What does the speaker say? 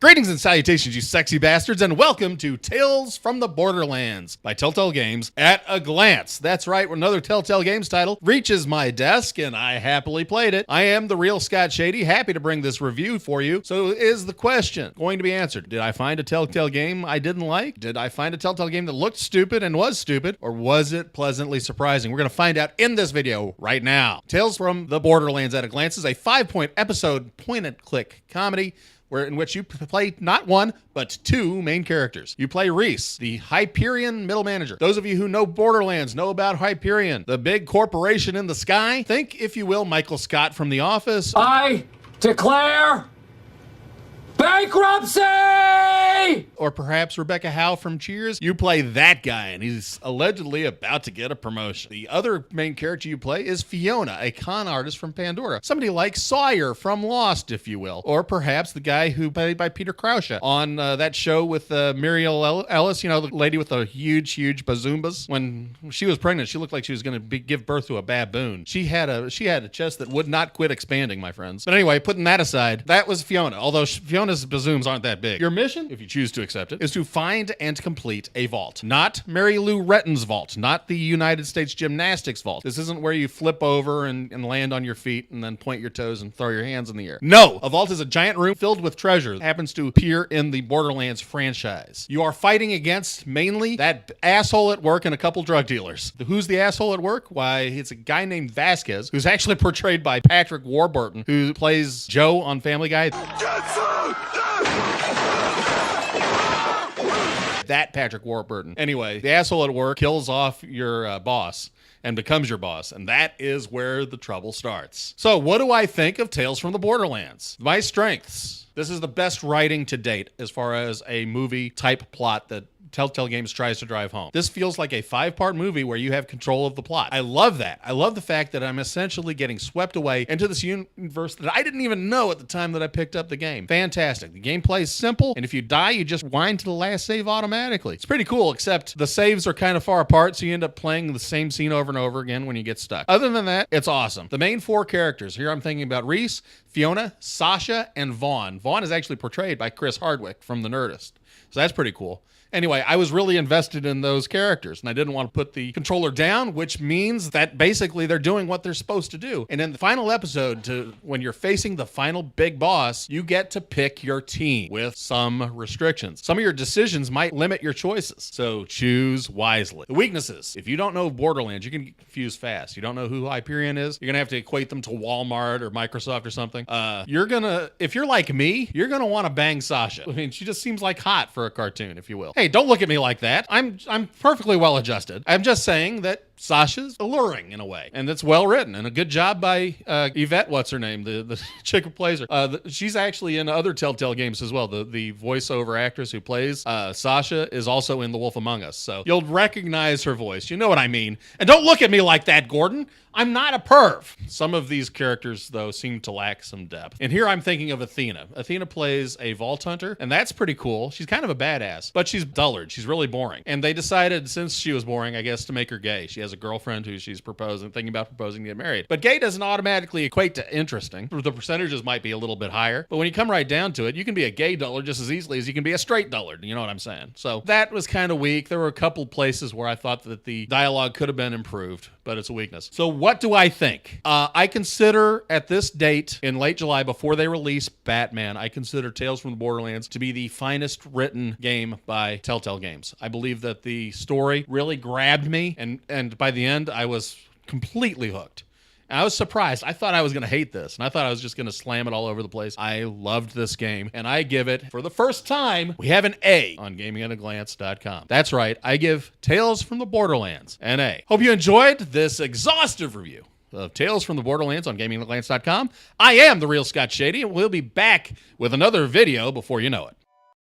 Greetings and salutations, you sexy bastards, and welcome to Tales from the Borderlands by Telltale Games at a Glance. That's right, another Telltale Games title reaches my desk, and I happily played it. I am TheRealScottShady, happy to bring this review for you. So is the question going to be answered? Did I find a Telltale game I didn't like? Did I find a Telltale game that looked stupid and was stupid? Or was it pleasantly surprising? We're going to find out in this video right now. Tales from the Borderlands at a Glance is a 5-point episode point-and-click comedy in which you play not one, but two main characters. You play Reese, the Hyperion middle manager. Those of you who know Borderlands know about Hyperion, the big corporation in the sky. Think, if you will, Michael Scott from The Office. I declare bankruptcy! Or perhaps Rebecca Howe from Cheers. You play that guy, and he's allegedly about to get a promotion. The other main character you play is Fiona, a con artist from Pandora. Somebody like Sawyer from Lost, if you will. Or perhaps the guy who played by Peter Crouch on that show with Muriel Ellis, you know, the lady with the huge bazoombas. When she was pregnant, she looked like she was going to give birth to a baboon. She had a chest that would not quit expanding, my friends. But anyway, putting that aside, that was Fiona, although Fiona's bazooms aren't that big. Your mission, if you choose to accept it, is to find and complete a vault. Not Mary Lou Retton's vault, not the United States Gymnastics vault. This isn't where you flip over and land on your feet and then point your toes and throw your hands in the air. No! A vault is a giant room filled with treasure that happens to appear in the Borderlands franchise. You are fighting against mainly that asshole at work and a couple drug dealers. Who's the asshole at work? Why, it's a guy named Vasquez, who's actually portrayed by Patrick Warburton, who plays Joe on Family Guy. That Patrick Warburton. Anyway, the asshole at work kills off your boss and becomes your boss, and that is where the trouble starts. So what do I think of Tales from the Borderlands? My strengths. This is the best writing to date as far as a movie type plot that Telltale Games tries to drive home. This feels like a 5-part movie where you have control of the plot. I love that. I love the fact that I'm essentially getting swept away into this universe that I didn't even know at the time that I picked up the game. Fantastic. The gameplay is simple, and if you die, you just wind to the last save automatically. It's pretty cool, except the saves are kind of far apart, so you end up playing the same scene over and over again when you get stuck. Other than that, it's awesome. The main 4 characters, here I'm thinking about Reese, Fiona, Sasha, and Vaughn. Vaughn is actually portrayed by Chris Hardwick from The Nerdist, so that's pretty cool. Anyway, I was really invested in those characters, and I didn't want to put the controller down, which means that basically they're doing what they're supposed to do. And in the final episode, when you're facing the final big boss, you get to pick your team with some restrictions. Some of your decisions might limit your choices, so choose wisely. The weaknesses. If you don't know Borderlands, you can get confused fast. You don't know who Hyperion is, you're going to have to equate them to Walmart or Microsoft or something. If you're like me, you're going to want to bang Sasha. I mean, she just seems like hot for a cartoon, if you will. Hey, don't look at me like that. I'm perfectly well adjusted. I'm just saying that Sasha's alluring in a way, and it's well written, and a good job by Yvette, what's her name, the chick who plays her. She's actually in other Telltale games as well. The voiceover actress who plays Sasha is also in The Wolf Among Us, so you'll recognize her voice. You know what I mean. And don't look at me like that, Gordon. I'm not a perv. Some of these characters, though, seem to lack some depth. And here I'm thinking of Athena. Athena plays a vault hunter, and that's pretty cool. She's kind of a badass, but she's dullard. She's really boring. And they decided, since she was boring, I guess, to make her gay. She has a girlfriend who she's thinking about proposing to get married. But gay doesn't automatically equate to interesting. The percentages might be a little bit higher, but when you come right down to it, you can be a gay dullard just as easily as you can be a straight dullard. You know what I'm saying? So that was kind of weak. There were a couple places where I thought that the dialogue could have been improved, but it's a weakness. So what do I think? I consider at this date in late July, before they release Batman, I consider Tales from the Borderlands to be the finest written game by Telltale Games. I believe that the story really grabbed me, and by the end, I was completely hooked. And I was surprised. I thought I was going to hate this, and I thought I was just going to slam it all over the place. I loved this game, and I give it, for the first time, we have an A on GamingAtAGlance.com. That's right, I give Tales from the Borderlands an A. Hope you enjoyed this exhaustive review of Tales from the Borderlands on GamingAtAGlance.com. I am TheRealScottShady, and we'll be back with another video before you know it.